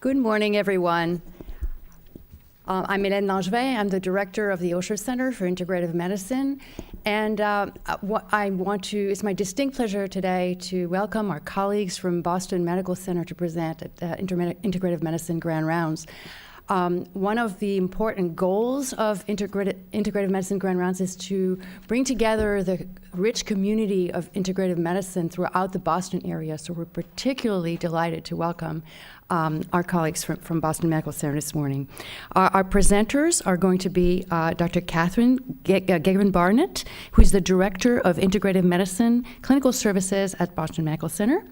Good morning, everyone. I'm Hélène Langevin. I'm the director of the Osher Center for Integrative Medicine. And it's my distinct pleasure today to welcome our colleagues from Boston Medical Center to present at the Integrative Medicine Grand Rounds. One of the important goals of Integrative Medicine Grand Rounds is to bring together the rich community of integrative medicine throughout the Boston area. So we're particularly delighted to welcome our colleagues from Boston Medical Center this morning. Our presenters are going to be Dr. Katherine Barnett, who's the Director of Integrative Medicine Clinical Services at Boston Medical Center,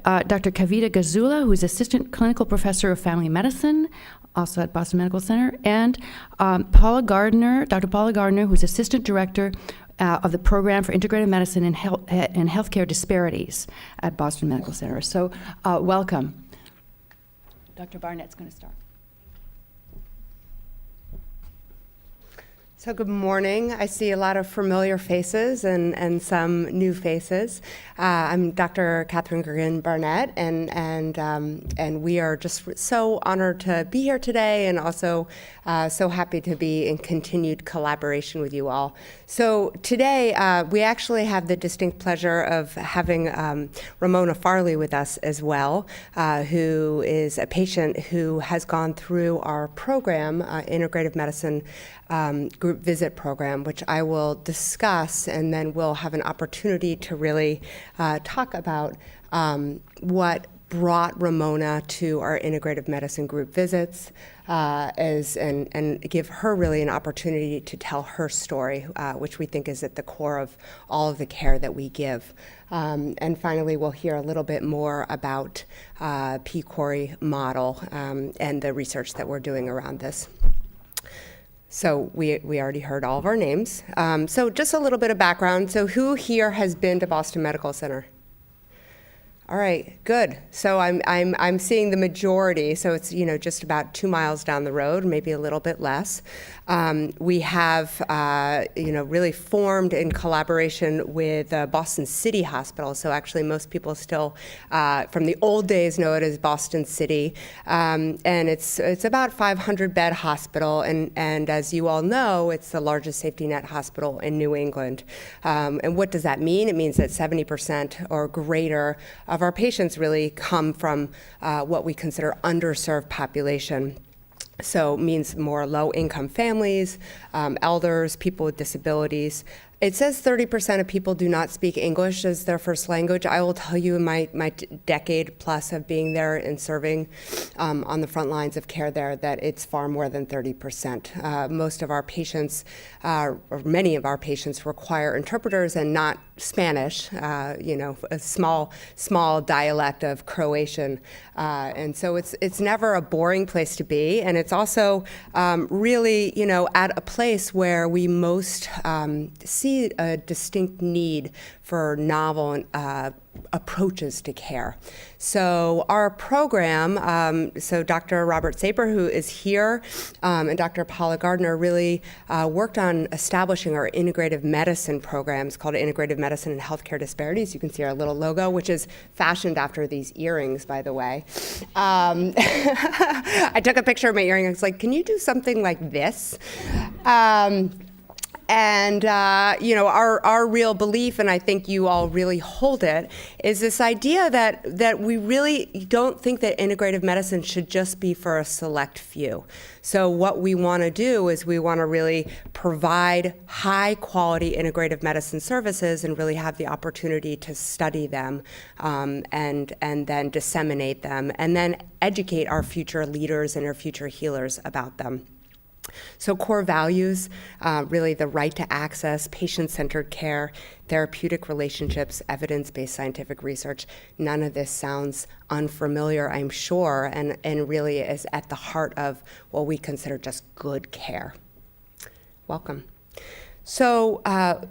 Dr. Kavitha Gazula, who's Assistant Clinical Professor of Family Medicine, also at Boston Medical Center, and Paula Gardiner, Dr. Paula Gardiner, who's Assistant Director of the Program for Integrative Medicine and Healthcare Disparities at Boston Medical Center. So welcome. Dr. Barnett's going to start. So good morning. I see a lot of familiar faces and some new faces. I'm Dr. Katherine Barnett, and we are just so honored to be here today, and also so happy to be in continued collaboration with you all. So today we actually have the distinct pleasure of having Ramona Farley with us as well, who is a patient who has gone through our program, Integrative Medicine Group Visit Program, which I will discuss, and then we'll have an opportunity to really talk about what brought Ramona to our Integrative Medicine Group visits, and give her really an opportunity to tell her story, which we think is at the core of all of the care that we give. And finally, we'll hear a little bit more about PCORI model and the research that we're doing around this. So we already heard all of our names. So just a little bit of background. So who here has been to Boston Medical Center? All right, good. So I'm seeing the majority. So it's just about 2 miles down the road, maybe a little bit less. We have really formed in collaboration with Boston City Hospital. So actually, most people still from the old days know it as Boston City, and it's about 500-bed hospital. And as you all know, it's the largest safety net hospital in New England. And what does that mean? It means that 70% or greater of our patients really come from what we consider underserved population. So it means more low-income families, elders, people with disabilities. It says 30% of people do not speak English as their first language. I will tell you in my decade plus of being there and serving on the front lines of care there that it's far more than 30%. Most of our patients, or many of our patients, require interpreters and not Spanish, a small dialect of Croatian. And so it's never a boring place to be. And it's also really, at a place where we most see a distinct need for novel approaches to care. So our program, so Dr. Robert Saper, who is here, and Dr. Paula Gardiner really worked on establishing our integrative medicine programs called Integrative Medicine and Healthcare Disparities. You can see our little logo, which is fashioned after these earrings, by the way. I took a picture of my earring. I was like, can you do something like this? And our real belief, and I think you all really hold it, is this idea that we really don't think that integrative medicine should just be for a select few. So what we want to do is we want to really provide high-quality integrative medicine services and really have the opportunity to study them and then disseminate them and then educate our future leaders and our future healers about them. So core values, really the right to access, patient-centered care, therapeutic relationships, evidence-based scientific research. None of this sounds unfamiliar, I'm sure, and really is at the heart of what we consider just good care. Welcome. So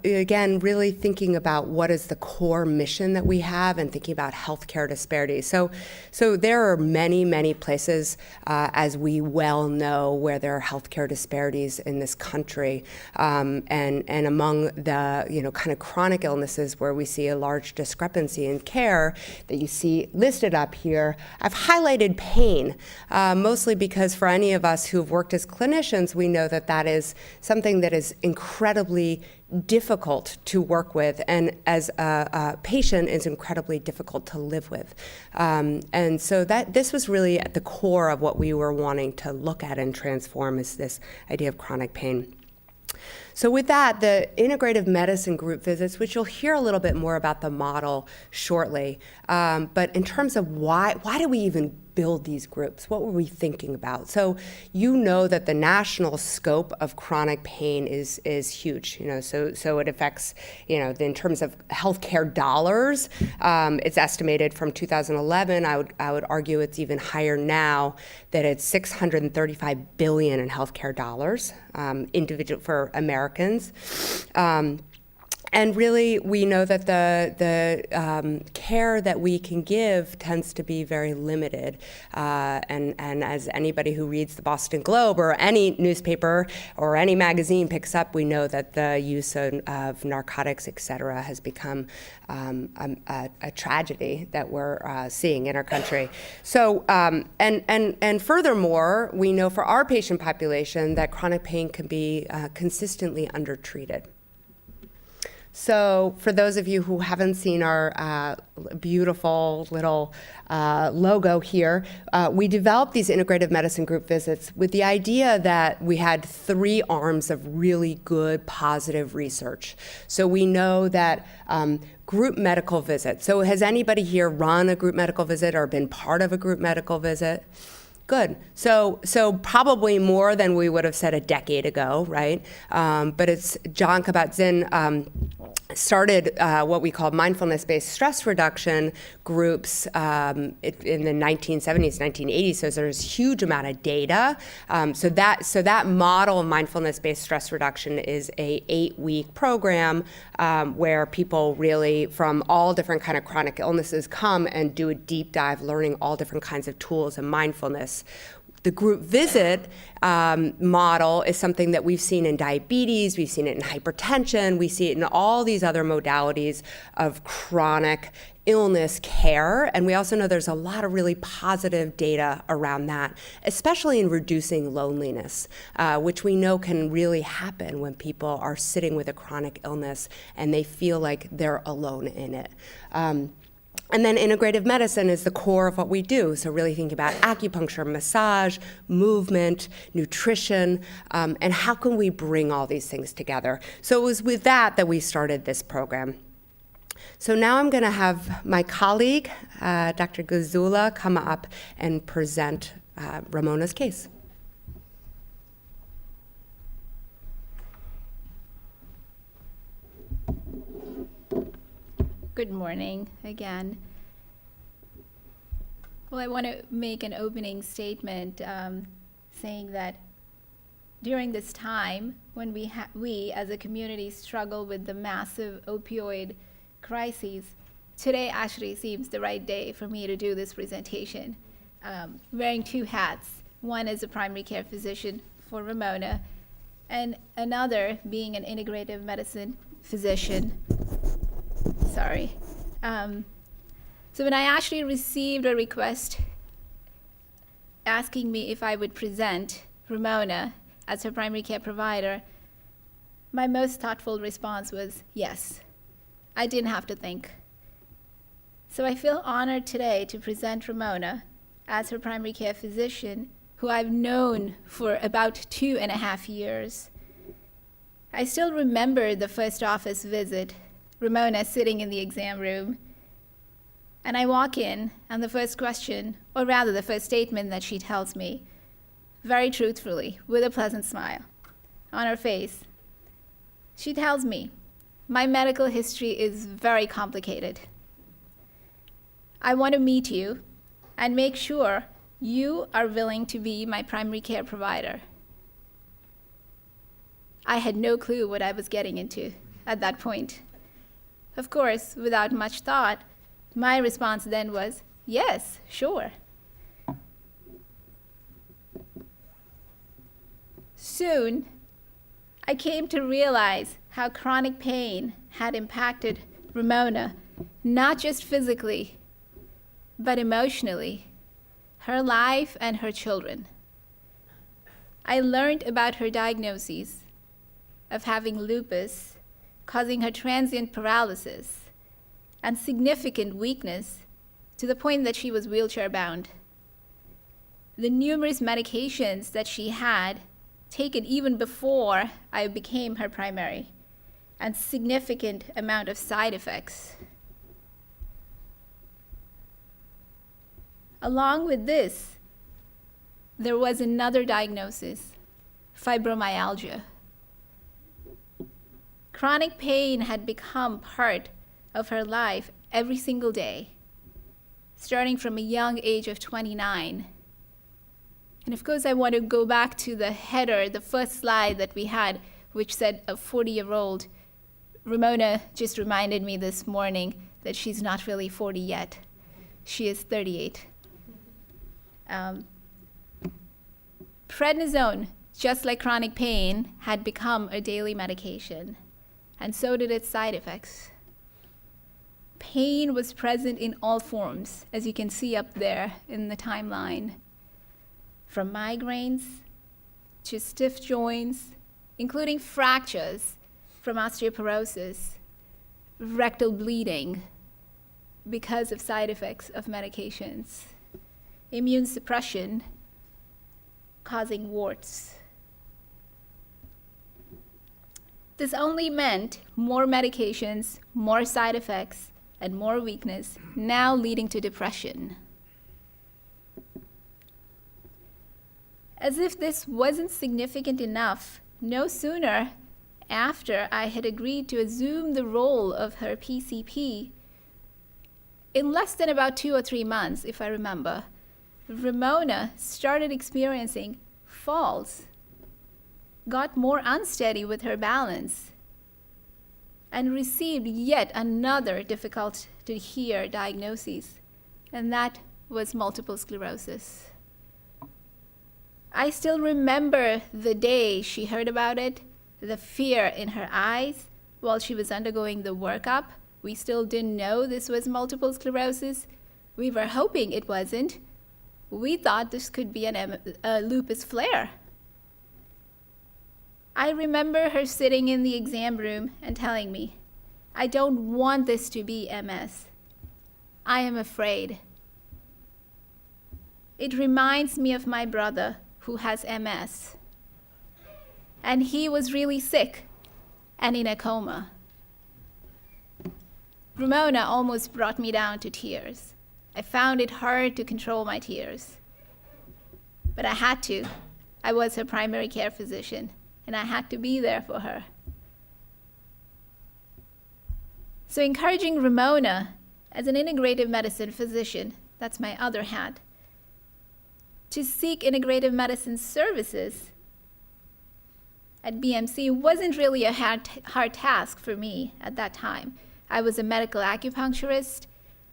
again, really thinking about what is the core mission that we have and thinking about healthcare disparities. So there are many, many places, as we well know, where there are healthcare disparities in this country. And among the kind of chronic illnesses where we see a large discrepancy in care that you see listed up here, I've highlighted pain, mostly because for any of us who have worked as clinicians, we know that that is something that is incredibly difficult to work with, and as a patient is incredibly difficult to live with. And so this was really at the core of what we were wanting to look at and transform, is this idea of chronic pain. So with that, the Integrative Medicine Group visits, which you'll hear a little bit more about the model shortly, but in terms of why do we even build these groups? What were we thinking about? So you know that the national scope of chronic pain is huge. So it affects, in terms of healthcare dollars, it's estimated from 2011. I would argue it's even higher now, that it's $635 billion in healthcare dollars, individual for Americans. And really, we know that the care that we can give tends to be very limited. And as anybody who reads the Boston Globe or any newspaper or any magazine picks up, we know that the use of narcotics, et cetera, has become a tragedy that we're seeing in our country. So, and furthermore, we know for our patient population that chronic pain can be consistently undertreated. So for those of you who haven't seen our beautiful little logo here, we developed these Integrative Medicine Group visits with the idea that we had 3 arms of really good, positive research. So we know that group medical visits. So has anybody here run a group medical visit or been part of a group medical visit? Good. So probably more than we would have said a decade ago, right? But it's John Kabat-Zinn started what we call mindfulness-based stress reduction groups in the 1970s, 1980s. So there's a huge amount of data. So that model of mindfulness-based stress reduction is a 8-week program where people really from all different kind of chronic illnesses come and do a deep dive, learning all different kinds of tools and mindfulness. The group visit model is something that we've seen in diabetes, we've seen it in hypertension, we see it in all these other modalities of chronic illness care. And we also know there's a lot of really positive data around that, especially in reducing loneliness, which we know can really happen when people are sitting with a chronic illness and they feel like they're alone in it. And then integrative medicine is the core of what we do. So really thinking about acupuncture, massage, movement, nutrition, and how can we bring all these things together? So it was with that we started this program. So now I'm going to have my colleague, Dr. Gazula, come up and present Ramona's case. Good morning again. Well, I want to make an opening statement saying that during this time when we as a community struggle with the massive opioid crises, today actually seems the right day for me to do this presentation. Wearing 2 hats, one as a primary care physician for Ramona, and another being an integrative medicine physician. Sorry. So when I actually received a request asking me if I would present Ramona as her primary care provider, my most thoughtful response was yes. I didn't have to think. So I feel honored today to present Ramona as her primary care physician, who I've known for about 2.5 years. I still remember the first office visit, Ramona sitting in the exam room, and I walk in, and the first question, or rather the first statement that she tells me, very truthfully, with a pleasant smile on her face, she tells me, my medical history is very complicated. I want to meet you and make sure you are willing to be my primary care provider. I had no clue what I was getting into at that point. Of course, without much thought, my response then was, yes, sure. Soon, I came to realize how chronic pain had impacted Ramona, not just physically, but emotionally, her life and her children. I learned about her diagnoses of having lupus, causing her transient paralysis and significant weakness to the point that she was wheelchair-bound. The numerous medications that she had taken even before I became her primary, and significant amount of side effects. Along with this, there was another diagnosis, fibromyalgia. Chronic pain had become part of her life every single day, starting from a young age of 29. And of course, I want to go back to the header, the first slide that we had, which said a 40-year-old. Ramona just reminded me this morning that she's not really 40 yet. She is 38. Prednisone, just like chronic pain, had become a daily medication, and so did its side effects. Pain was present in all forms, as you can see up there in the timeline, from migraines to stiff joints, including fractures from osteoporosis, rectal bleeding because of side effects of medications, immune suppression causing warts. This only meant more medications, more side effects, and more weakness, now leading to depression. As if this wasn't significant enough, no sooner after I had agreed to assume the role of her PCP, in less than about 2 or 3 months, if I remember, Ramona started experiencing falls, got more unsteady with her balance, and received yet another difficult to hear diagnosis, and that was multiple sclerosis. I still remember the day she heard about it, the fear in her eyes while she was undergoing the workup. We still didn't know this was multiple sclerosis. We were hoping it wasn't. We thought this could be a lupus flare. I remember her sitting in the exam room and telling me, I don't want this to be MS. I am afraid. It reminds me of my brother who has MS. And he was really sick and in a coma. Ramona almost brought me down to tears. I found it hard to control my tears. But I had to. I was her primary care physician, and I had to be there for her. So encouraging Ramona as an integrative medicine physician, that's my other hat, to seek integrative medicine services at BMC wasn't really a hard task for me at that time. I was a medical acupuncturist.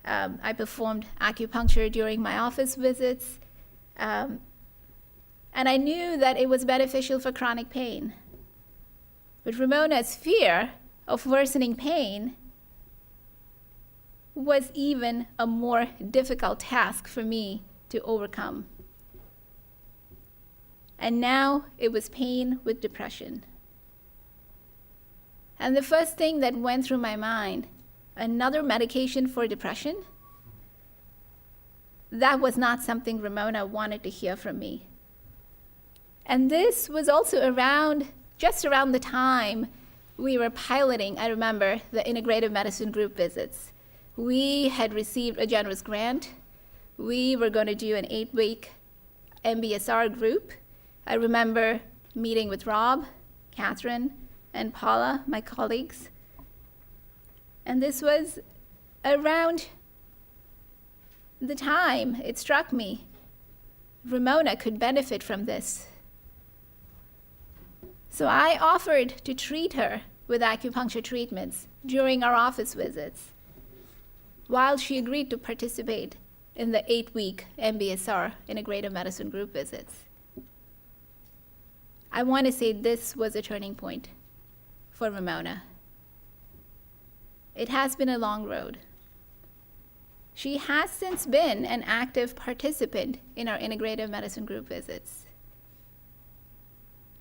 I performed acupuncture during my office visits. And I knew that it was beneficial for chronic pain. But Ramona's fear of worsening pain was even a more difficult task for me to overcome. And now it was pain with depression. And the first thing that went through my mind, another medication for depression? That was not something Ramona wanted to hear from me. And this was also just around the time we were piloting, I remember, the Integrative Medicine Group visits. We had received a generous grant. We were going to do an 8-week MBSR group. I remember meeting with Rob, Katherine, and Paula, my colleagues. And this was around the time it struck me Ramona could benefit from this. So I offered to treat her with acupuncture treatments during our office visits, while she agreed to participate in the 8-week MBSR Integrative Medicine Group visits. I want to say this was a turning point for Ramona. It has been a long road. She has since been an active participant in our Integrative Medicine Group visits.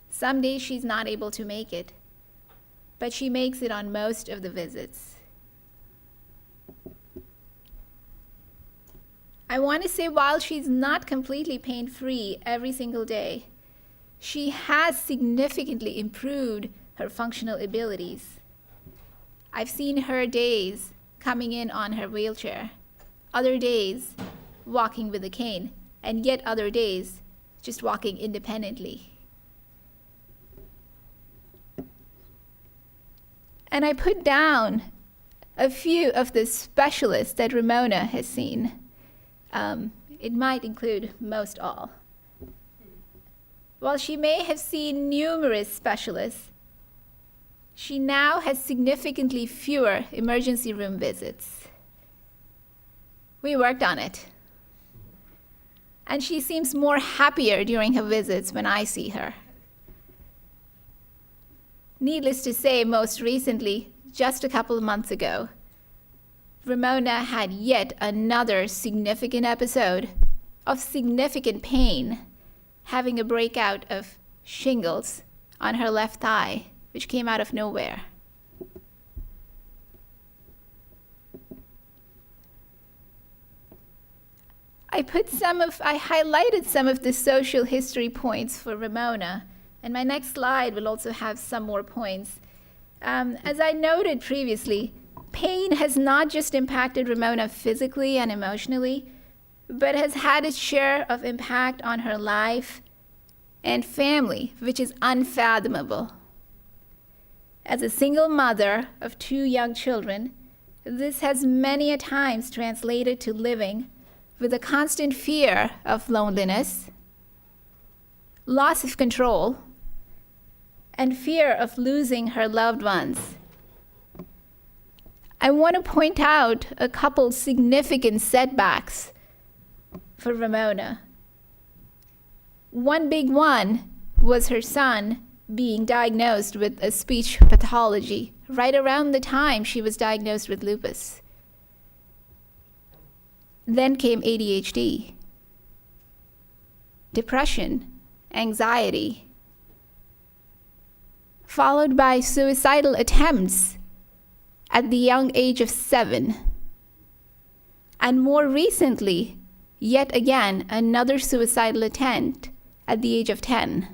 Some days she's not able to make it, but she makes it on most of the visits. I want to say while she's not completely pain-free every single day, she has significantly improved her functional abilities. I've seen her days coming in on her wheelchair, other days walking with a cane, and yet other days just walking independently. And I put down a few of the specialists that Ramona has seen. It might include most all. While she may have seen numerous specialists, she now has significantly fewer emergency room visits. We worked on it. And she seems more happier during her visits when I see her. Needless to say, most recently, just a couple of months ago, Ramona had yet another significant episode of significant pain, having a breakout of shingles on her left thigh, which came out of nowhere. I highlighted some of the social history points for Ramona, and my next slide will also have some more points. As I noted previously, pain has not just impacted Ramona physically and emotionally, but has had its share of impact on her life and family, which is unfathomable. As a single mother of 2 young children, this has many a times translated to living with a constant fear of loneliness, loss of control, and fear of losing her loved ones. I want to point out a couple significant setbacks for Ramona. One big one was her son being diagnosed with a speech pathology right around the time she was diagnosed with lupus. Then came ADHD, depression, anxiety, followed by suicidal attempts at the young age of 7. And more recently, yet again, another suicidal attempt at the age of 10.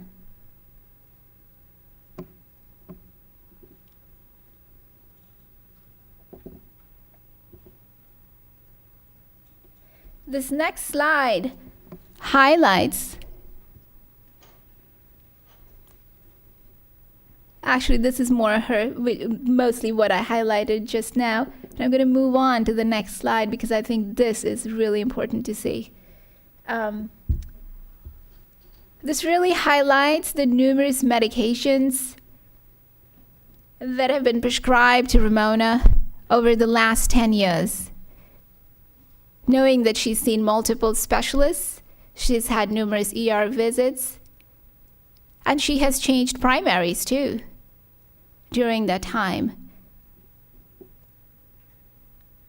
This next slide highlights, actually this is mostly what I highlighted just now. I'm going to move on to the next slide because I think this is really important to see. This really highlights the numerous medications that have been prescribed to Ramona over the last 10 years. Knowing that she's seen multiple specialists, she's had numerous ER visits, and she has changed primaries too during that time.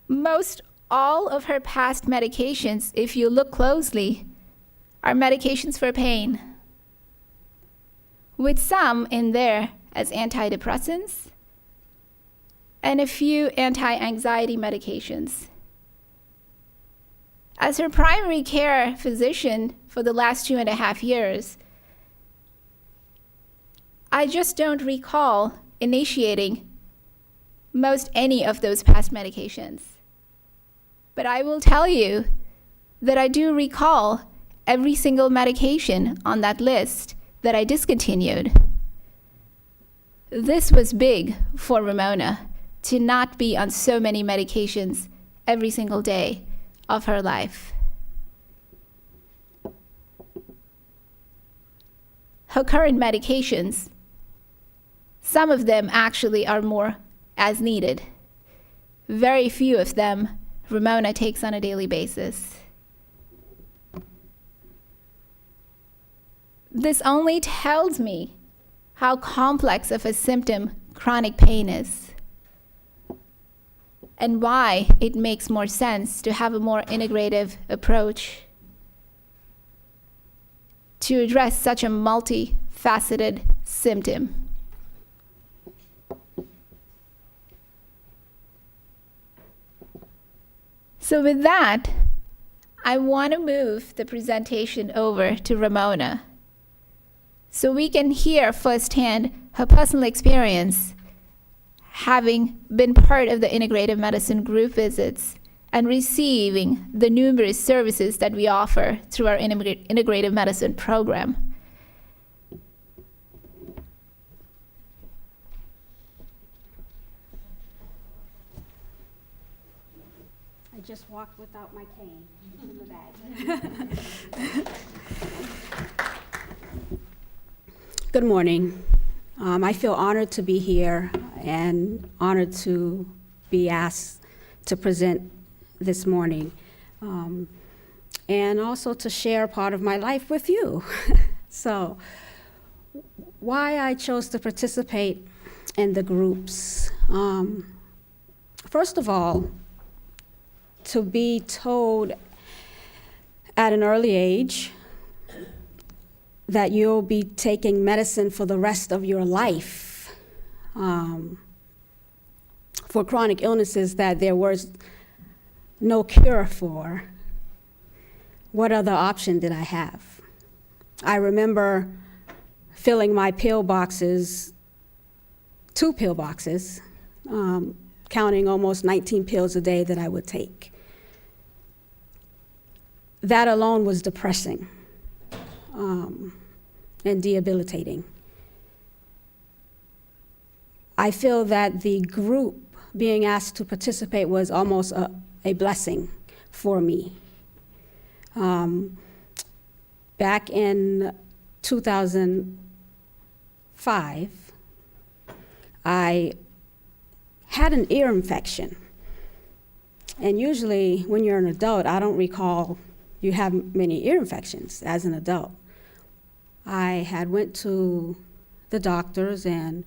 Most all of her past medications, if you look closely, are medications for pain, with some in there as antidepressants and a few anti-anxiety medications. As her primary care physician for the last 2.5 years, I just don't recall initiating most any of those past medications. But I will tell you that I do recall every single medication on that list that I discontinued. This was big for Ramona, to not be on so many medications every single day of her life. Her current medications Some of them actually are more as needed. Very few of them Ramona takes on a daily basis. This only tells me how complex of a symptom chronic pain is, and why it makes more sense to have a more integrative approach to address such a multifaceted symptom. So with that, I want to move the presentation over to Ramona so we can hear firsthand her personal experience having been part of the Integrative Medicine Group visits and receiving the numerous services that we offer through our Integrative Medicine program. I just walked without my cane in the bag. Good morning. I feel honored to be here and honored to be asked to present this morning, and also to share part of my life with you. So, why I chose to participate in the groups. First of all, to be told at an early age that you'll be taking medicine for the rest of your life for chronic illnesses that there was no cure for. What other option did I have? I remember filling my pill boxes, 2 pill boxes, counting almost 19 pills a day that I would take. That alone was depressing and debilitating. I feel that the group being asked to participate was almost a blessing for me. Back in 2005, I had an ear infection. And usually when you're an adult, I don't recall you have many ear infections as an adult. I had went to the doctors and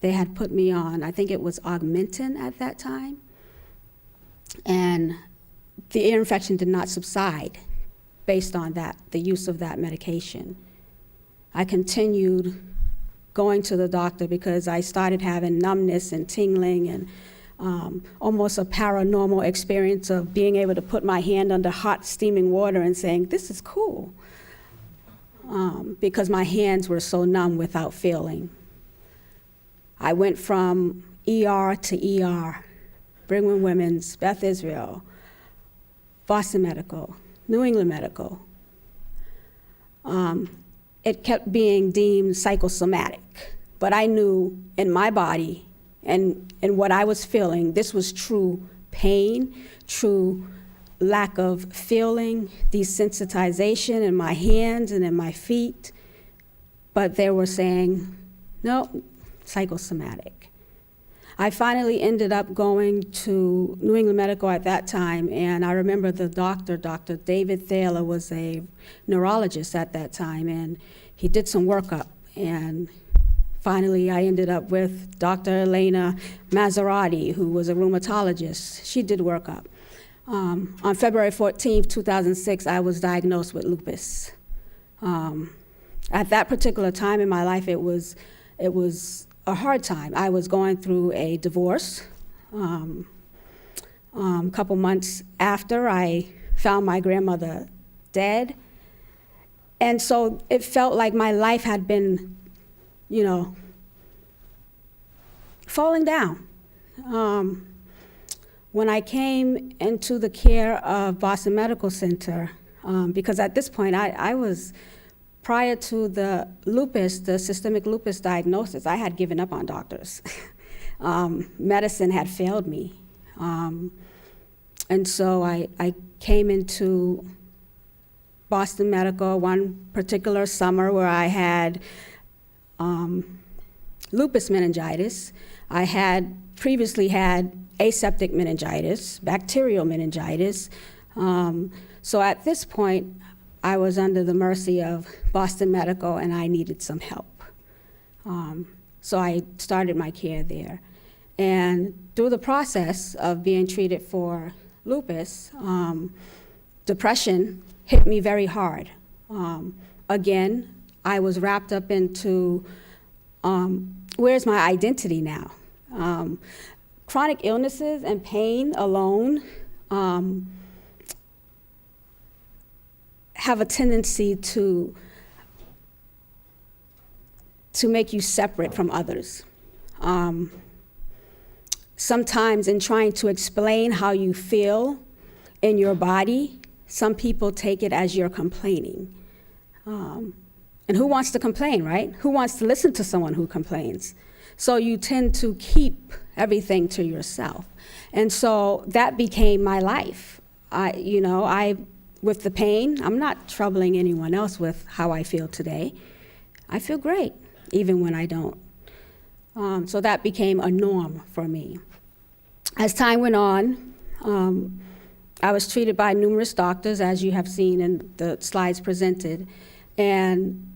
they had put me on, I think it was Augmentin at that time. And the ear infection did not subside based on that, the use of that medication. I continued going to the doctor because I started having numbness and tingling and almost a paranormal experience of being able to put my hand under hot steaming water and saying, this is cool, because my hands were so numb without feeling. I went from ER to ER, Brigham and Women's, Beth Israel, Boston Medical, New England Medical. It kept being deemed psychosomatic, but I knew in my body and what I was feeling, this was true pain, true lack of feeling, desensitization in my hands and in my feet. But they were saying, no, psychosomatic. I finally ended up going to New England Medical at that time, and I remember the doctor, Dr. David Thaler, was a neurologist at that time, and he did some workup, and finally I ended up with Dr. Elena Maserati, who was a rheumatologist. She did workup. On February 14th, 2006, I was diagnosed with lupus. At that particular time in my life, it was a hard time. I was going through a divorce. A couple months after, I found my grandmother dead. And so it felt like my life had been, falling down. When I came into the care of Boston Medical Center, because at this point I was, prior to the lupus, the systemic lupus diagnosis, I had given up on doctors. Medicine had failed me. And so I came into Boston Medical one particular summer where I had lupus meningitis. I had previously had aseptic meningitis, bacterial meningitis. So at this point, I was under the mercy of Boston Medical, and I needed some help. So I started my care there. And through the process of being treated for lupus, depression hit me very hard. Again, I was wrapped up into where's my identity now? Chronic illnesses and pain alone have a tendency to make you separate from others. Sometimes in trying to explain how you feel in your body, some people take it as you're complaining. And who wants to complain, right? Who wants to listen to someone who complains? So you tend to keep everything to yourself. And so that became my life. With the pain, I'm not troubling anyone else with how I feel today. I feel great, even when I don't. So that became a norm for me. As time went on, I was treated by numerous doctors, as you have seen in the slides presented. And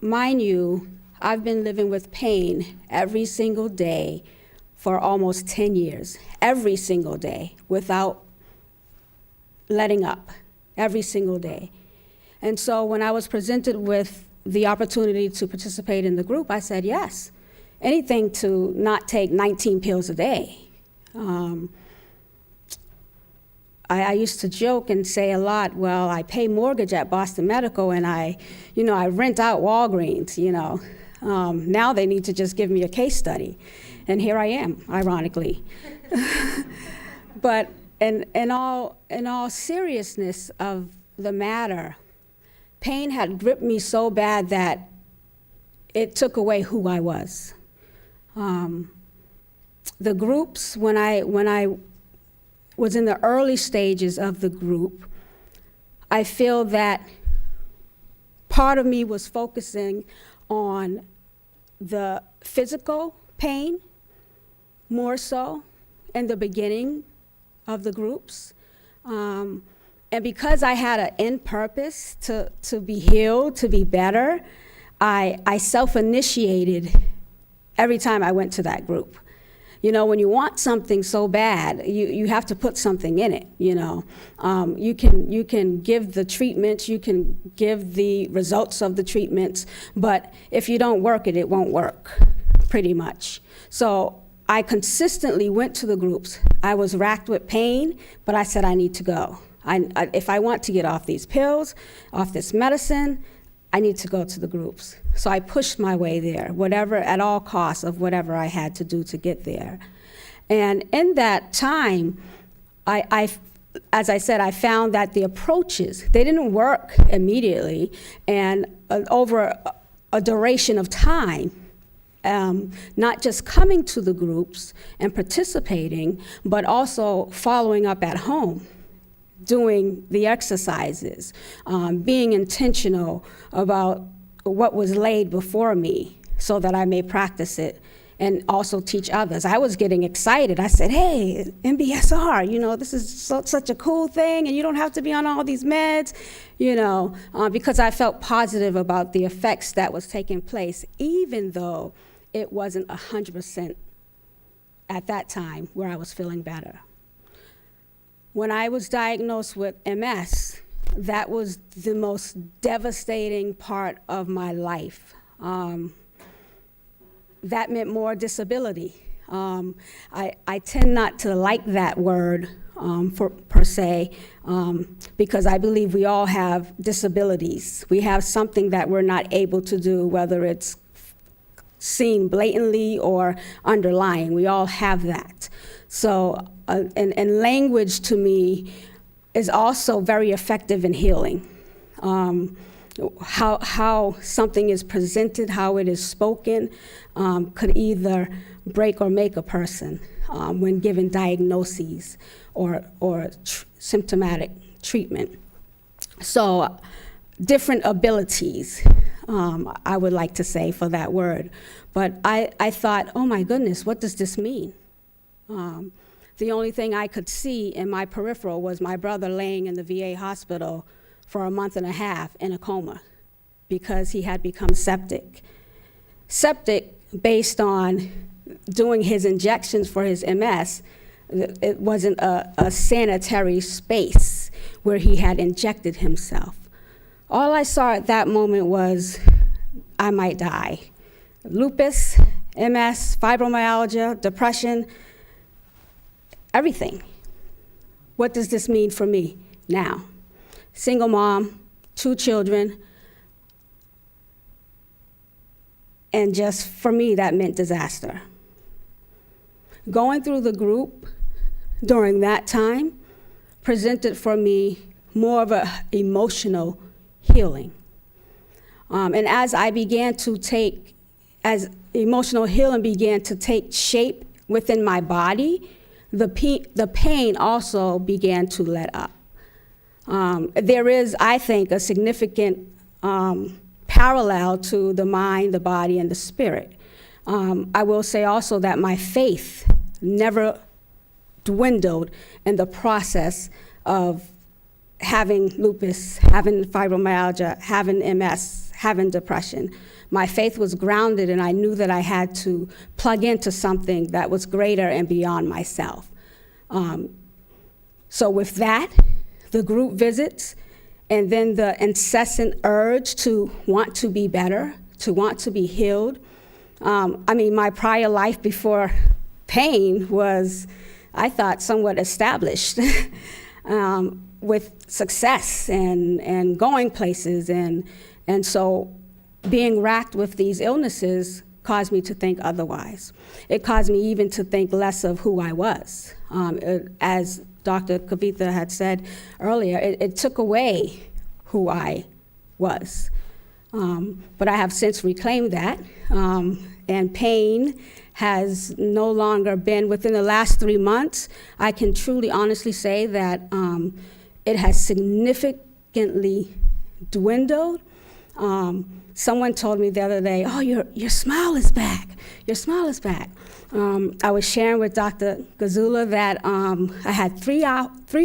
mind you, I've been living with pain every single day for almost 10 years, every single day, without letting up, every single day. And so when I was presented with the opportunity to participate in the group, I said yes. Anything to not take 19 pills a day. I used to joke and say a lot, well, I pay mortgage at Boston Medical and I rent out Walgreens, Now they need to just give me a case study. And here I am, ironically. But in all seriousness of the matter, pain had gripped me so bad that it took away who I was. The groups, when I was in the early stages of the group, I feel that part of me was focusing on the physical pain more so in the beginning of the groups. And because I had an end purpose to be healed, to be better, I self-initiated every time I went to that group. When you want something so bad, you have to put something in it, You can give the treatments, you can give the results of the treatments, but if you don't work it, it won't work, pretty much. So I consistently went to the groups. I was racked with pain, but I said I need to go. If I want to get off these pills, off this medicine, I need to go to the groups. So I pushed my way there, whatever, at all costs of whatever I had to do to get there. And in that time, as I said, I found that the approaches, they didn't work immediately, and over a duration of time, not just coming to the groups and participating, but also following up at home, doing the exercises, being intentional about what was laid before me so that I may practice it and also teach others. I was getting excited. I said, hey, MBSR, this is such a cool thing, and you don't have to be on all these meds, because I felt positive about the effects that was taking place, even though it wasn't 100% at that time where I was feeling better. When I was diagnosed with MS, that was the most devastating part of my life. That meant more disability. I tend not to like that word per se, because I believe we all have disabilities. We have something that we're not able to do, whether it's seen blatantly or underlying. We all have that. So, and language to me is also very effective in healing. How something is presented, how it is spoken, could either break or make a person when given diagnoses or symptomatic treatment. So different abilities. I would like to say, for that word. But I thought, oh my goodness, what does this mean? The only thing I could see in my peripheral was my brother laying in the VA hospital for a month and a half in a coma because he had become septic. Septic based on doing his injections for his MS. It wasn't a sanitary space where he had injected himself. All I saw at that moment was, I might die. Lupus, MS, fibromyalgia, depression, everything. What does this mean for me now? Single mom, 2 children, and just for me, that meant disaster. Going through the group during that time presented for me more of a emotional healing. And as emotional healing began to take shape within my body, the pain also began to let up. There is, I think, a significant parallel to the mind, the body, and the spirit. I will say also that my faith never dwindled in the process of having lupus, having fibromyalgia, having MS, having depression. My faith was grounded, and I knew that I had to plug into something that was greater and beyond myself. So with that, the group visits, and then the incessant urge to want to be better, to want to be healed. My prior life before pain was, I thought, somewhat established with success and going places. And so being racked with these illnesses caused me to think otherwise. It caused me even to think less of who I was. As Dr. Kavitha had said earlier, it took away who I was. But I have since reclaimed that, and pain has no longer been, within the last 3 months, I can truly honestly say that it has significantly dwindled. Someone told me the other day, oh, your smile is back. Your smile is back. I was sharing with Dr. Gazula that I had three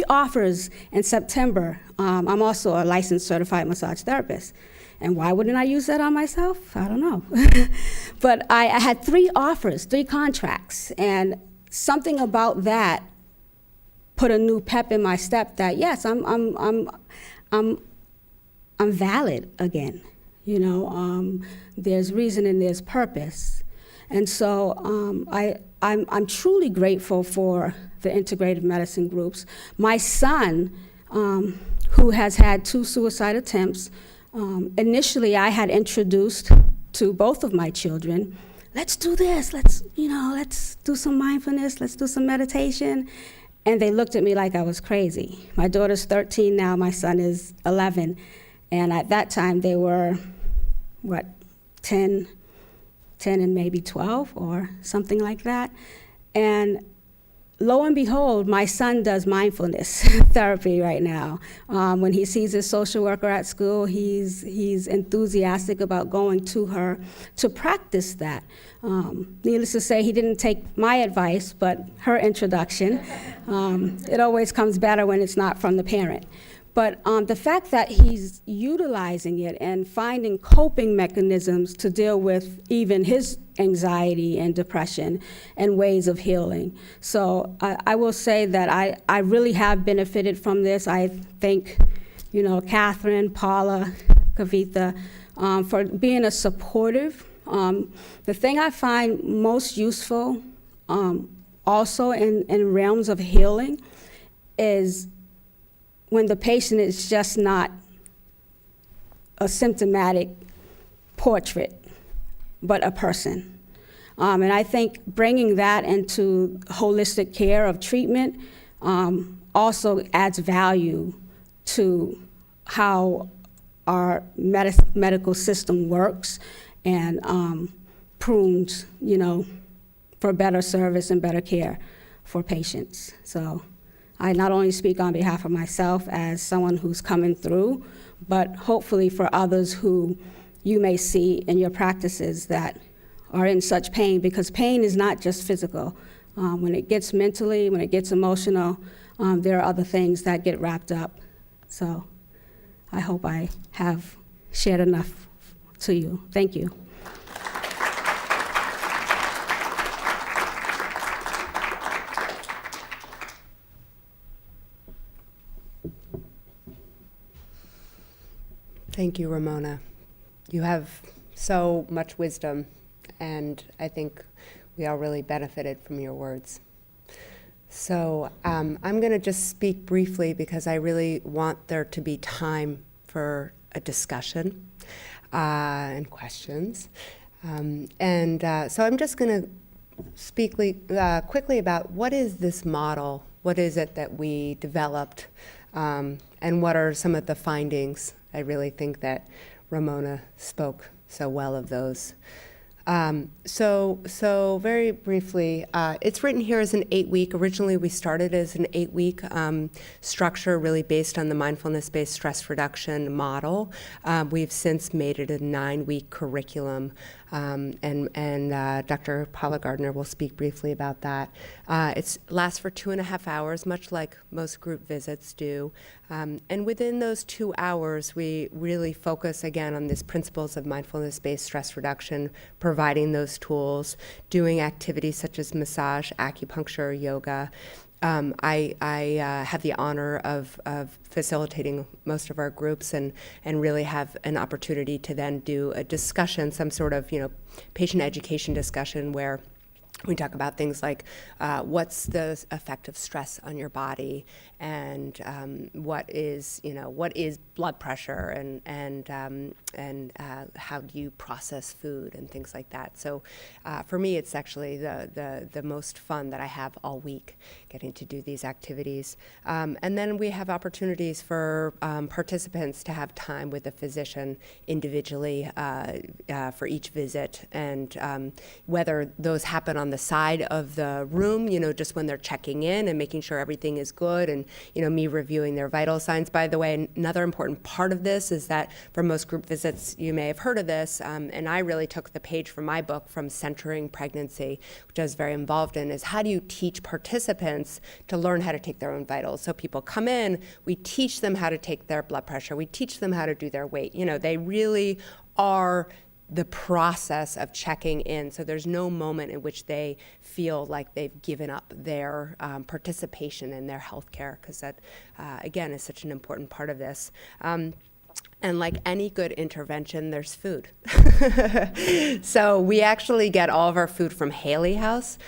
offers in September. I'm also a licensed certified massage therapist. And why wouldn't I use that on myself? I don't know. But I had 3 offers, 3 contracts. And something about that put a new pep in my step that, yes, I'm valid again. You know, there's reason and there's purpose. And so I'm truly grateful for the integrative medicine groups. My son, who has had 2 suicide attempts, initially I had introduced to both of my children, let's do this, let's do some mindfulness, let's do some meditation. And they looked at me like I was crazy. My daughter's 13 now, my son is 11. And at that time they were, 10 and maybe 12 or something like that. And lo and behold, my son does mindfulness therapy right now. When he sees his social worker at school, he's enthusiastic about going to her to practice that. Needless to say, he didn't take my advice, but her introduction. It always comes better when it's not from the parent. But the fact that he's utilizing it and finding coping mechanisms to deal with even his anxiety and depression and ways of healing. So I will say that I really have benefited from this. I thank, Katherine, Paula, Kavitha, for being a supportive. The thing I find most useful also in realms of healing is when the patient is just not a symptomatic portrait, but a person. And I think bringing that into holistic care of treatment also adds value to how our medical system works and prunes, for better service and better care for patients. So I not only speak on behalf of myself as someone who's coming through, but hopefully for others who, you may see in your practices that are in such pain, because pain is not just physical. When it gets mentally, when it gets emotional, there are other things that get wrapped up. So I hope I have shared enough to you. Thank you. Thank you, Ramona. You have so much wisdom, and I think we all really benefited from your words. So I'm going to just speak briefly because I really want there to be time for a discussion and questions. So I'm just going to speak quickly about what is this model, what is it that we developed, and what are some of the findings. I really think that Ramona spoke so well of those. So very briefly, it's written here as an 8-week. Originally, we started as an 8-week structure, really based on the mindfulness-based stress reduction model. We've since made it a 9-week curriculum, and Dr. Paula Gardiner will speak briefly about that. It lasts for 2.5 hours, much like most group visits do. And within those 2 hours, we really focus again on these principles of mindfulness-based stress reduction, providing those tools, doing activities such as massage, acupuncture, yoga. I have the honor of facilitating most of our groups and really have an opportunity to then do a discussion, some sort of patient education discussion where we talk about things like what's the effect of stress on your body, and what is blood pressure, and how do you process food and things like that. So for me, it's actually the most fun that I have all week, getting to do these activities. And then we have opportunities for participants to have time with a physician individually for each visit, and whether those happen on the side of the room, just when they're checking in and making sure everything is good, and me reviewing their vital signs. By the way, another important part of this is that for most group visits, you may have heard of this, and I really took the page from my book, From Centering Pregnancy, which I was very involved in, is how do you teach participants to learn how to take their own vitals? So people come in, we teach them how to take their blood pressure, we teach them how to do their weight. They really are the process of checking in. So there's no moment in which they feel like they've given up their participation in their health care, because that, again, is such an important part of this. And like any good intervention, there's food. So we actually get all of our food from Haley House.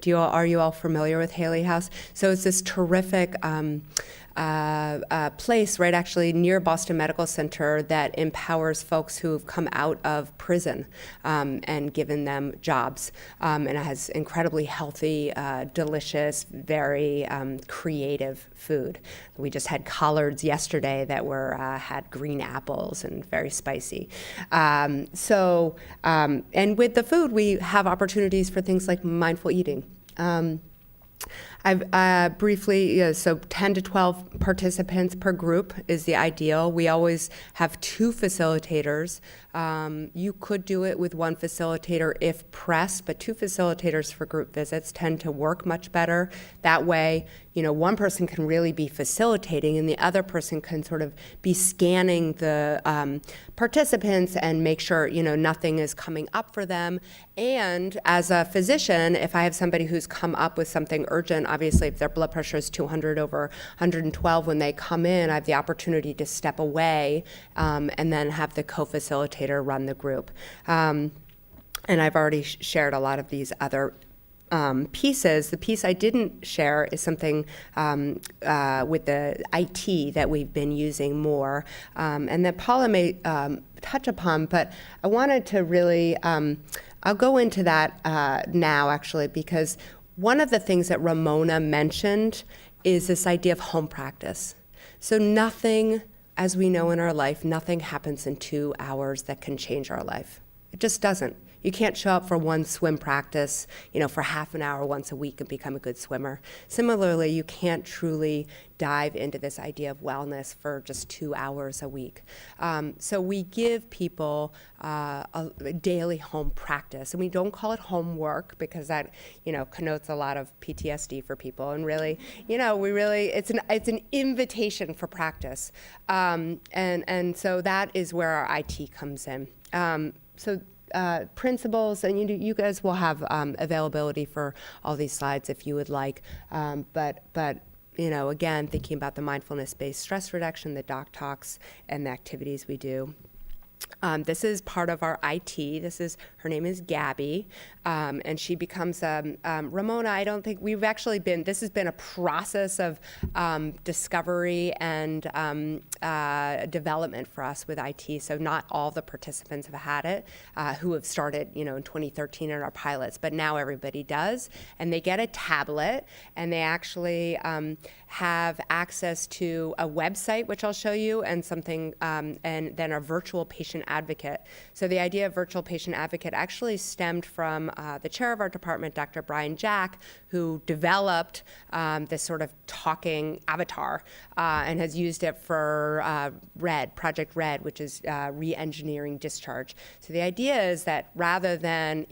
Are you all familiar with Haley House? So it's this terrific place right actually near Boston Medical Center that empowers folks who have come out of prison and given them jobs. And it has incredibly healthy, delicious, very creative food. We just had collards yesterday that had green apples and very spicy. And with the food, we have opportunities for things like mindful eating. I've briefly, so 10 to 12 participants per group is the ideal. We always have 2 facilitators. You could do it with 1 facilitator if pressed, but 2 facilitators for group visits tend to work much better. That way, one person can really be facilitating and the other person can sort of be scanning the participants and make sure, nothing is coming up for them. And as a physician, if I have somebody who's come up with something urgent, obviously if their blood pressure is 200 over 112 when they come in, I have the opportunity to step away and then have the co-facilitator run the group. And I've already shared a lot of these other pieces. The piece I didn't share is something with the IT that we've been using more, and that Paula may touch upon, but I wanted to really, I'll go into that now actually, because one of the things that Ramona mentioned is this idea of home practice. So nothing, as we know in our life, nothing happens in 2 hours that can change our life. It just doesn't. You can't show up for one swim practice, for half an hour once a week and become a good swimmer. Similarly, you can't truly dive into this idea of wellness for just 2 hours a week. So we give people a daily home practice, and we don't call it homework because that, connotes a lot of PTSD for people. And really, it's an invitation for practice, and so that is where our IT comes in. Principles, and you guys will have availability for all these slides if you would like. But again, thinking about the mindfulness-based stress reduction, the doc talks, and the activities we do. This is part of our IT. Her name is Gabby, and she becomes Ramona. I don't think we've actually this has been a process of discovery and development for us with IT. So not all the participants have had it who have started, in 2013 in our pilots, but now everybody does, and they get a tablet, and they actually have access to a website, which I'll show you, and something, and then a virtual patient advocate. So the idea of virtual patient advocate actually stemmed from the chair of our department, Dr. Brian Jack, who developed this sort of talking avatar and has used it for Project RED, which is re-engineering discharge. So the idea is that rather than,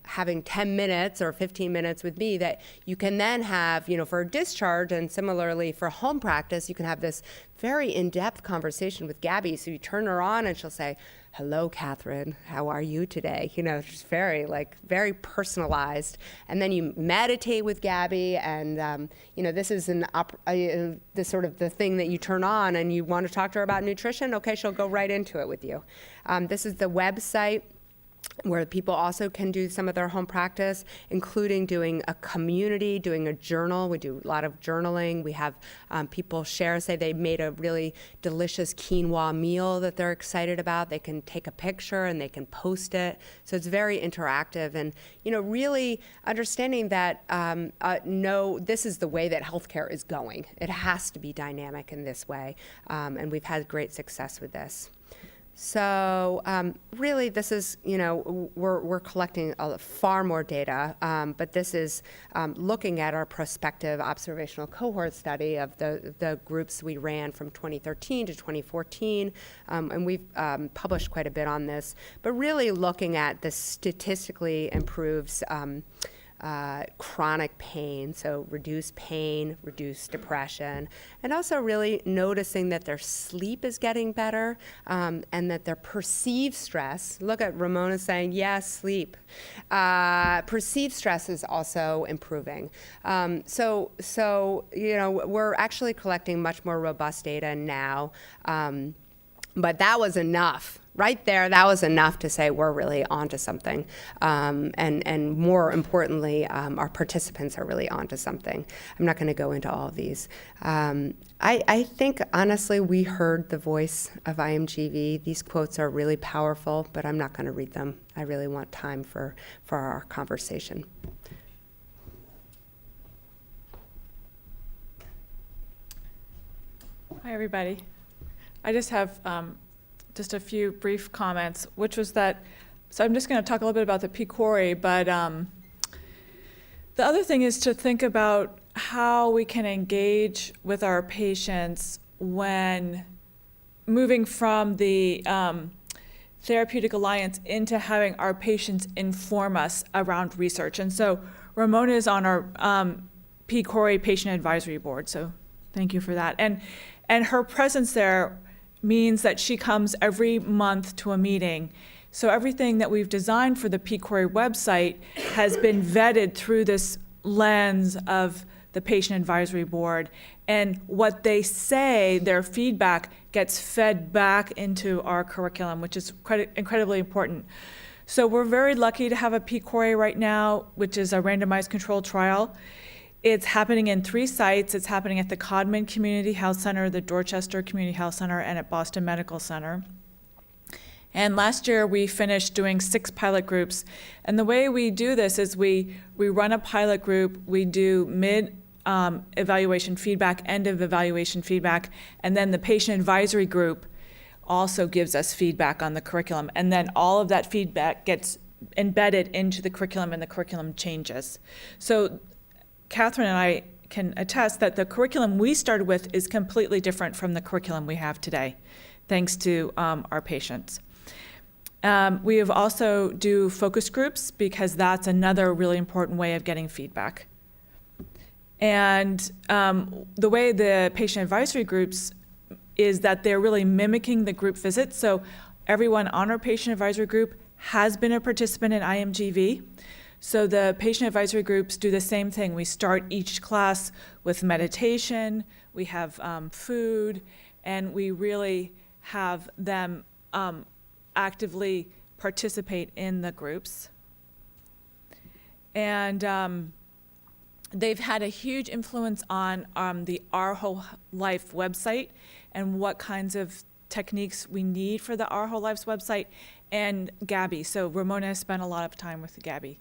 having 10 minutes or 15 minutes with me, that you can then have, for a discharge, and similarly for home practice, you can have this very in-depth conversation with Gabby. So you turn her on and she'll say, "Hello, Katherine, how are you today?" Just very personalized. And then you meditate with Gabby, and this is this sort of the thing that you turn on, and you want to talk to her about nutrition. Okay, she'll go right into it with you. This is the website where people also can do some of their home practice, including doing a community, doing a journal. We do a lot of journaling. We have people say they made a really delicious quinoa meal that they're excited about. They can take a picture and they can post it. So it's very interactive, and really understanding that this is the way that healthcare is going. It has to be dynamic in this way, and we've had great success with this. So really, this is, we're collecting far more data, but this is looking at our prospective observational cohort study of the groups we ran from 2013 to 2014, and we've published quite a bit on this, but really looking at the statistically improves chronic pain, so reduced pain, reduced depression, and also really noticing that their sleep is getting better, and that their perceived stress, look at Ramona saying, yes, sleep, perceived stress is also improving. So we're actually collecting much more robust data now, but that was enough. Right there, that was enough to say we're really onto something, and more importantly, our participants are really onto something. I'm not going to go into all of these. I think, honestly, we heard the voice of IMGV. These quotes are really powerful, but I'm not going to read them. I really want time for our conversation. Hi, everybody. I just have just a few brief comments, which was that, so I'm just going to talk a little bit about the PCORI, but the other thing is to think about how we can engage with our patients when moving from the therapeutic alliance into having our patients inform us around research. And so Ramona is on our PCORI patient advisory board, so thank you for that. And her presence there means that she comes every month to a meeting. So everything that we've designed for the PCORI website has been vetted through this lens of the patient advisory board. And what they say, their feedback, gets fed back into our curriculum, which is incredibly important. So we're very lucky to have a PCORI right now, which is a randomized controlled trial. It's happening in 3 sites. It's happening at the Codman Community Health Center, the Dorchester Community Health Center, and at Boston Medical Center. And last year, we finished doing 6 pilot groups. And the way we do this is we run a pilot group, we do mid-evaluation feedback, end of evaluation feedback, and then the patient advisory group also gives us feedback on the curriculum. And then all of that feedback gets embedded into the curriculum and the curriculum changes. So Katherine and I can attest that the curriculum we started with is completely different from the curriculum we have today, thanks to our patients. We have also do focus groups because that's another really important way of getting feedback. And the way the patient advisory groups is that they're really mimicking the group visits. So everyone on our patient advisory group has been a participant in IMGV. So the patient advisory groups do the same thing. We start each class with meditation, we have food, and we really have them actively participate in the groups. And they've had a huge influence on the Our Whole Life website and what kinds of techniques we need for the Our Whole Life's website, and Gabby. So Ramona has spent a lot of time with Gabby.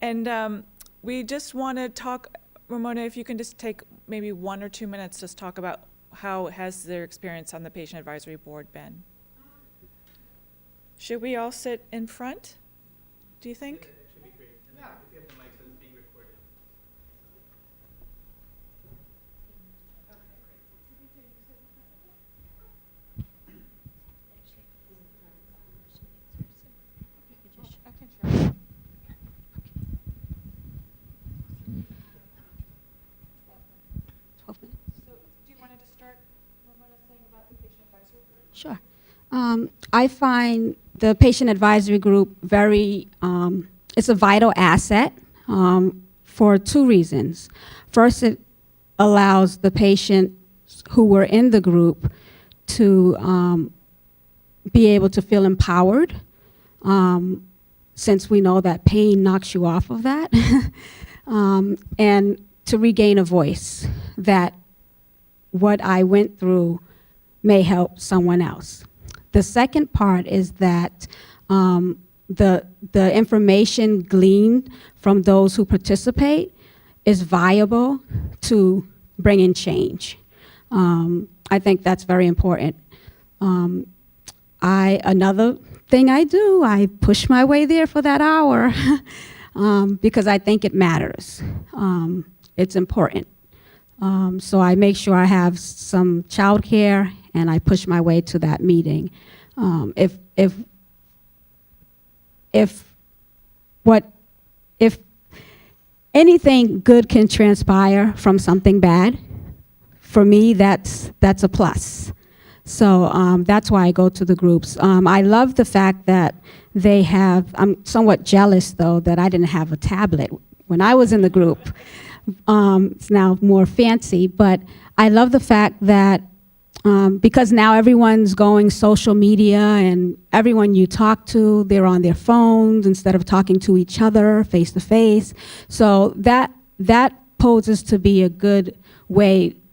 And we just want to talk, Ramona, if you can just take maybe 1 or 2 minutes, just talk about how has their experience on the patient advisory board been? Should we all sit in front, do you think? It should be great. And yeah. If you have the mic, so it's being recorded. So do you want to just start, Ramona, saying about the patient advisory group? Sure. I find the patient advisory group very, it's a vital asset for 2 reasons. First, it allows the patients who were in the group to be able to feel empowered, since we know that pain knocks you off of that, and to regain a voice that what I went through may help someone else. The second part is that the information gleaned from those who participate is viable to bring in change. I think that's very important. Another thing I do, I push my way there for that hour because I think it matters. It's important. So I make sure I have some childcare and I push my way to that meeting. If anything good can transpire from something bad, for me, that's a plus. So that's why I go to the groups. I love the fact that they have, I'm somewhat jealous though that I didn't have a tablet when I was in the group. It's now more fancy, but I love the fact that because now everyone's going social media and everyone you talk to, they're on their phones instead of talking to each other face to face. So that poses to be a good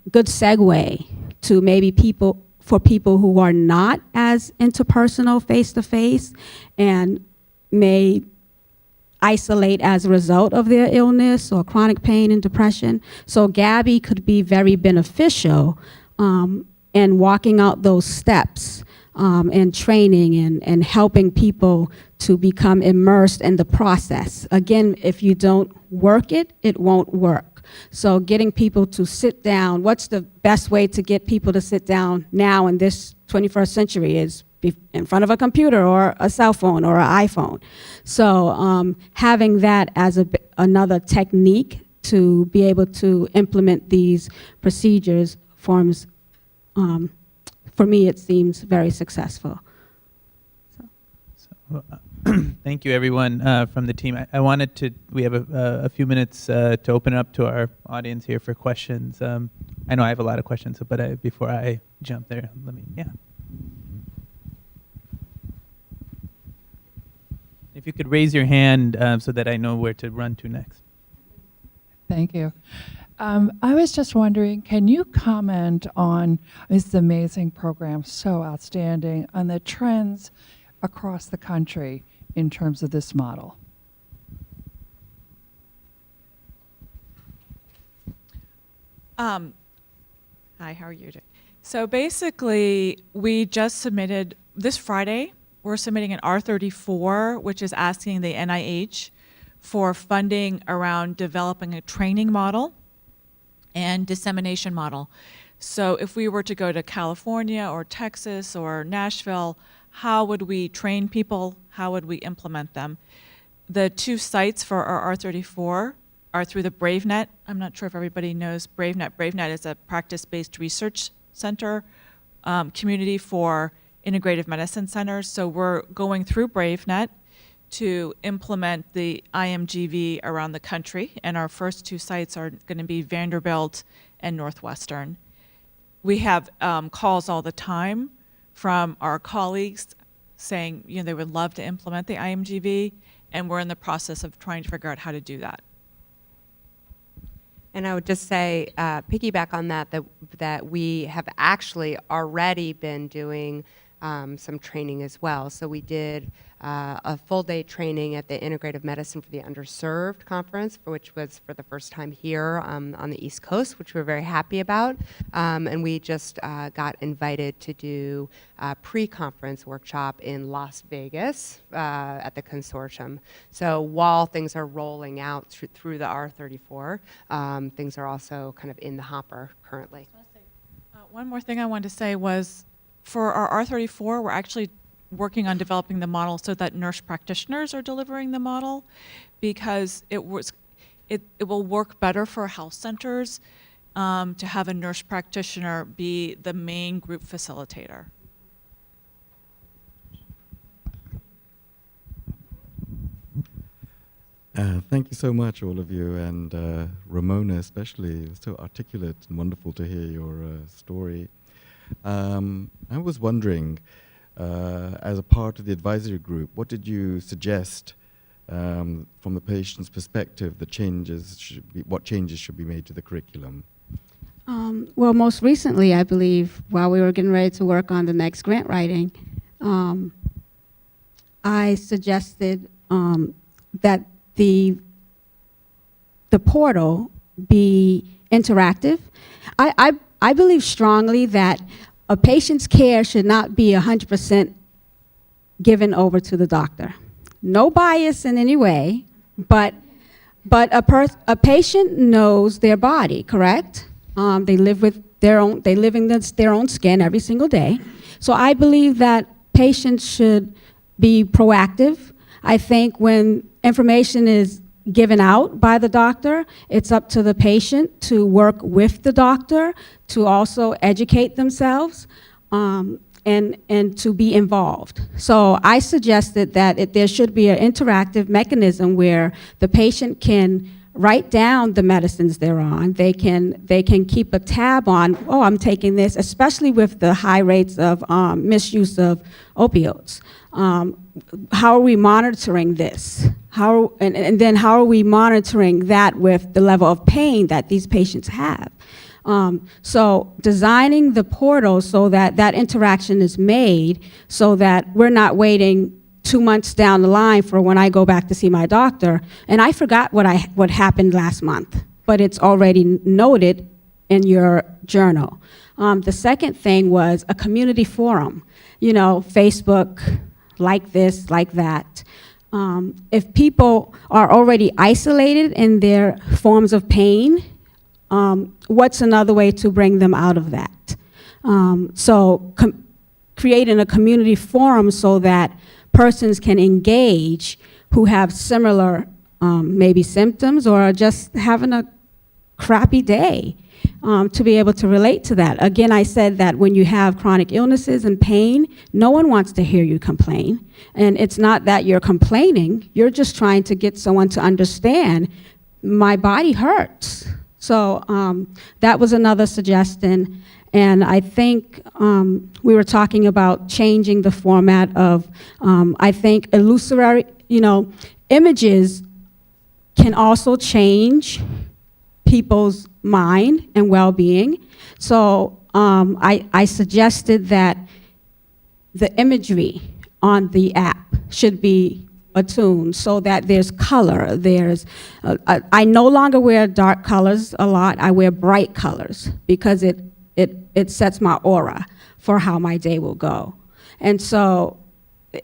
segue to maybe people who are not as interpersonal face to face and may isolate as a result of their illness or chronic pain and depression. So Gabby could be very beneficial in walking out those steps and training and helping people to become immersed in the process. Again, if you don't work it, it won't work. So getting people to sit down, what's the best way to get people to sit down now in this 21st century is in front of a computer or a cell phone or an iPhone. So having that as another technique to be able to implement these procedures forms, for me, it seems very successful. So, thank you, everyone from the team. I wanted to, we have a few minutes to open up to our audience here for questions. I know I have a lot of questions, but before I jump there, yeah. If you could raise your hand so that I know where to run to next. Thank you. I was just wondering, can you comment on this amazing program, so outstanding, on the trends across the country in terms of this model? Hi, how are you doing? So basically, we just submitted, this Friday, we're submitting an R34, which is asking the NIH for funding around developing a training model and dissemination model. So if we were to go to California or Texas or Nashville, how would we train people? How would we implement them? The 2 sites for our R34 are through the BraveNet. I'm not sure if everybody knows BraveNet. BraveNet is a practice-based research center community for integrative medicine centers. So we're going through BraveNet to implement the IMGV around the country, and our first 2 sites are going to be Vanderbilt and Northwestern. We have calls all the time from our colleagues saying, you know, they would love to implement the IMGV, and we're in the process of trying to figure out how to do that. And I would just say, piggyback on that we have actually already been doing some training as well. So we did a full-day training at the Integrative Medicine for the Underserved conference, which was for the first time here on the East Coast, which we're very happy about. And we just got invited to do a pre-conference workshop in Las Vegas at the consortium. So while things are rolling out through the R34, things are also kind of in the hopper currently. One more thing I wanted to say was, for our R34, we're actually working on developing the model so that nurse practitioners are delivering the model, because it will work better for health centers to have a nurse practitioner be the main group facilitator. Thank you so much, all of you, and Ramona especially. It was so articulate and wonderful to hear your story. I was wondering, as a part of the advisory group, what did you suggest from the patient's perspective, what changes should be made to the curriculum? Well, most recently, I believe, while we were getting ready to work on the next grant writing, I suggested that the portal be interactive. I believe strongly that a patient's care should not be 100% given over to the doctor. No bias in any way, but a patient knows their body, correct? They live with their own, they live in their own skin every single day. So I believe that patients should be proactive. I think when information is given out by the doctor, it's up to the patient to work with the doctor to also educate themselves and to be involved. So I suggested that there should be an interactive mechanism where the patient can write down the medicines they're on. They can keep a tab on, oh, I'm taking this, especially with the high rates of misuse of opioids. How are we monitoring this? And then how are we monitoring that with the level of pain that these patients have? So designing the portal so that that interaction is made so that we're not waiting 2 months down the line for when I go back to see my doctor, and I forgot what happened last month, but it's already noted in your journal. The second thing was a community forum, Facebook, like this, like that. If people are already isolated in their forms of pain, what's another way to bring them out of that? Creating a community forum so that persons can engage who have similar maybe symptoms or are just having a crappy day to be able to relate to that. Again, I said that when you have chronic illnesses and pain, no one wants to hear you complain. And it's not that you're complaining, you're just trying to get someone to understand, my body hurts. So that was another suggestion. And I think we were talking about changing the format of, I think, illusory, images can also change people's mind and well-being. So I suggested that the imagery on the app should be attuned so that there's color. I no longer wear dark colors a lot. I wear bright colors because it sets my aura for how my day will go. And so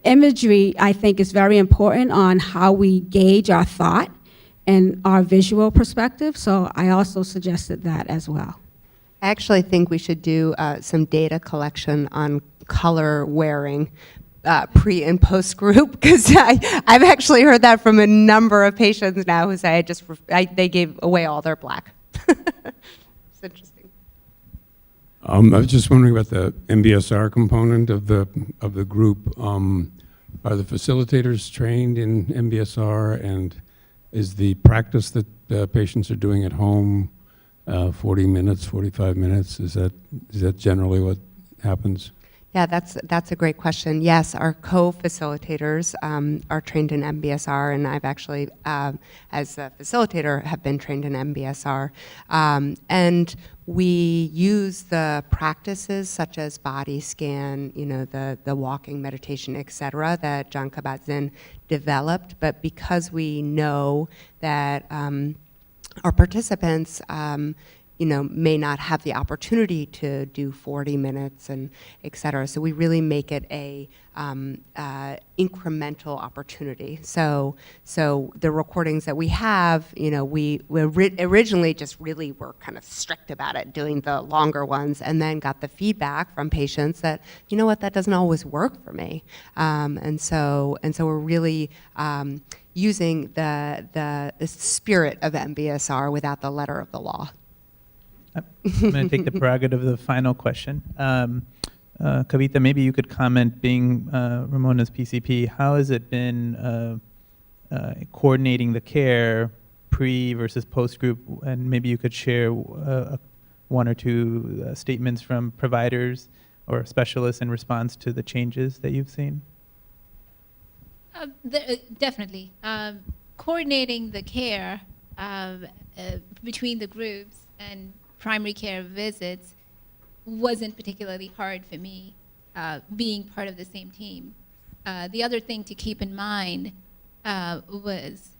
imagery, I think, is very important on how we gauge our thought and our visual perspective. So I also suggested that as well. I actually think we should do some data collection on color wearing pre and post group, because I've actually heard that from a number of patients now who say they gave away all their black. It's interesting. I was just wondering about the MBSR component of the group. Are the facilitators trained in MBSR, and is the practice that patients are doing at home 40 minutes, 45 minutes? Is that generally what happens? Yeah, that's a great question. Yes, our co-facilitators are trained in MBSR, and I've actually, as a facilitator, have been trained in MBSR. And we use the practices such as body scan, the walking meditation, et cetera, that John Kabat-Zinn developed. But because we know that our participants may not have the opportunity to do 40 minutes and et cetera. So we really make it a incremental opportunity. So the recordings that we have, we originally just really were kind of strict about it, doing the longer ones, and then got the feedback from patients that, that doesn't always work for me. And so we're really using the spirit of MBSR without the letter of the law. I'm going to take the prerogative of the final question. Kavitha, maybe you could comment, being Ramona's PCP, how has it been coordinating the care pre versus post group? And maybe you could share one or two statements from providers or specialists in response to the changes that you've seen. Definitely. Coordinating the care between the groups and primary care visits wasn't particularly hard for me, being part of the same team. The other thing to keep in mind was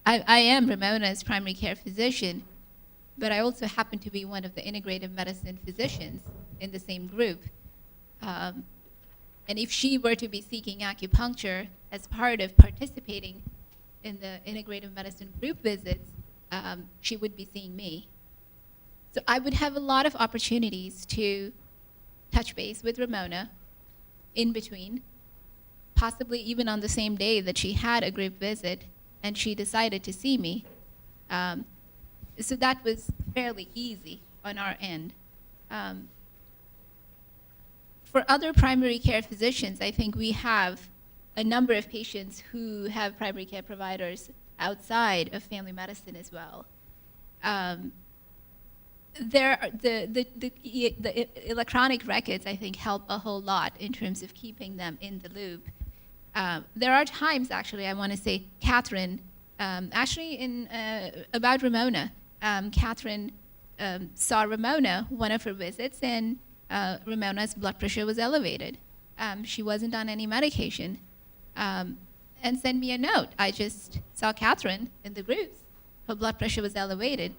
I am Ramona's primary care physician, but I also happen to be one of the integrative medicine physicians in the same group. And if she were to be seeking acupuncture as part of participating in the integrative medicine group visits, she would be seeing me. So I would have a lot of opportunities to touch base with Ramona in between, possibly even on the same day that she had a group visit and she decided to see me. So that was fairly easy on our end. For other primary care physicians, I think we have a number of patients who have primary care providers outside of family medicine as well. The electronic records, I think, help a whole lot in terms of keeping them in the loop. There are times, actually, I want to say, Katherine, about Ramona, Katherine saw Ramona one of her visits, and Ramona's blood pressure was elevated. She wasn't on any medication, and sent me a note. I just saw Katherine in the groups. Her blood pressure was elevated.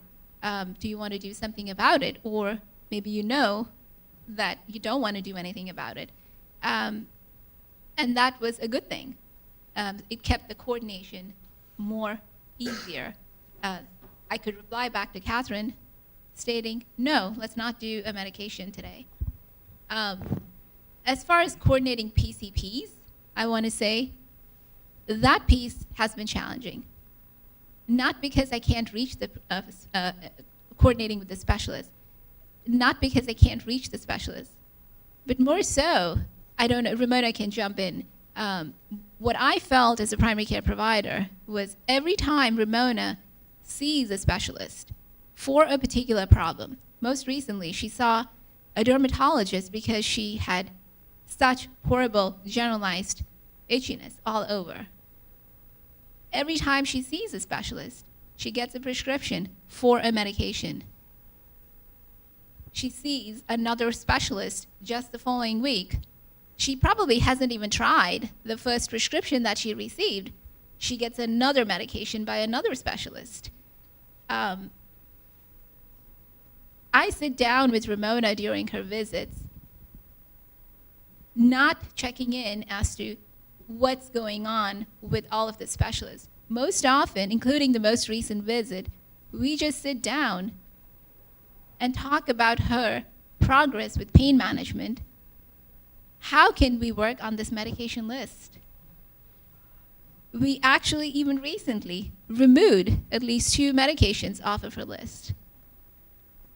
Do you want to do something about it? Or maybe you know that you don't want to do anything about it. And that was a good thing. It kept the coordination more easier. I could reply back to Katherine stating, no, let's not do a medication today. As far as coordinating PCPs, I want to say that piece has been challenging. Not because I can't reach the, coordinating with the specialist, not because I can't reach the specialist, but more so, I don't know, Ramona can jump in. What I felt as a primary care provider was every time Ramona sees a specialist for a particular problem, most recently she saw a dermatologist because she had such horrible generalized itchiness all over. Every time she sees a specialist, she gets a prescription for a medication. She sees another specialist just the following week. She probably hasn't even tried the first prescription that she received. She gets another medication by another specialist. I I sit down with Ramona during her visits, not checking in as to what's going on with all of the specialists. Most often, including the most recent visit, we just sit down and talk about her progress with pain management. How can we work on this medication list? We actually, even recently, removed at least 2 medications off of her list.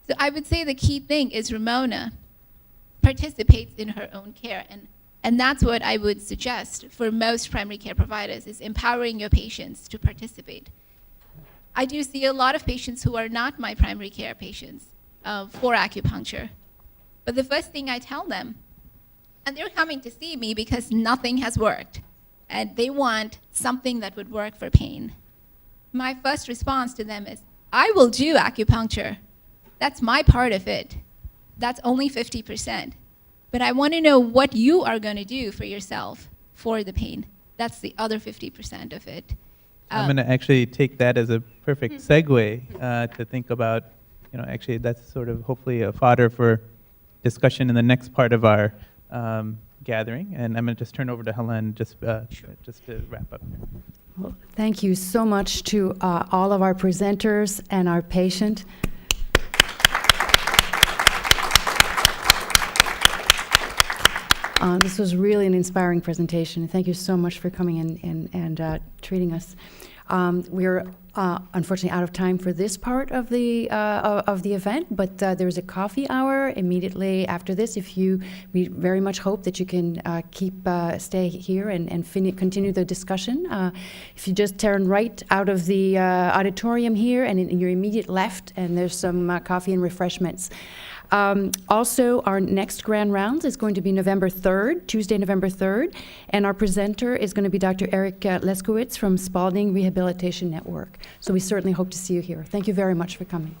So I would say the key thing is Ramona participates in her own care, and that's what I would suggest for most primary care providers, is empowering your patients to participate. I do see a lot of patients who are not my primary care patients for acupuncture, but the first thing I tell them, and they're coming to see me because nothing has worked, and they want something that would work for pain. My first response to them is, I will do acupuncture. That's my part of it. That's only 50%. But I want to know what you are going to do for yourself for the pain. That's the other 50% of it. I'm going to actually take that as a perfect segue to think about, actually that's sort of hopefully a fodder for discussion in the next part of our gathering. And I'm going to just turn over to Helen just to wrap up. Well, thank you so much to all of our presenters and our patient. This was really an inspiring presentation. Thank you so much for coming in and treating us. We're unfortunately out of time for this part of the event, but there's a coffee hour immediately after this. We very much hope that you can stay here and continue the discussion. If you just turn right out of the auditorium here and in your immediate left, and there's some coffee and refreshments. Also, our next grand rounds is going to be November 3rd, Tuesday, November 3rd, and our presenter is going to be Dr. Eric Leskowitz from Spalding Rehabilitation Network. So we certainly hope to see you here. Thank you very much for coming.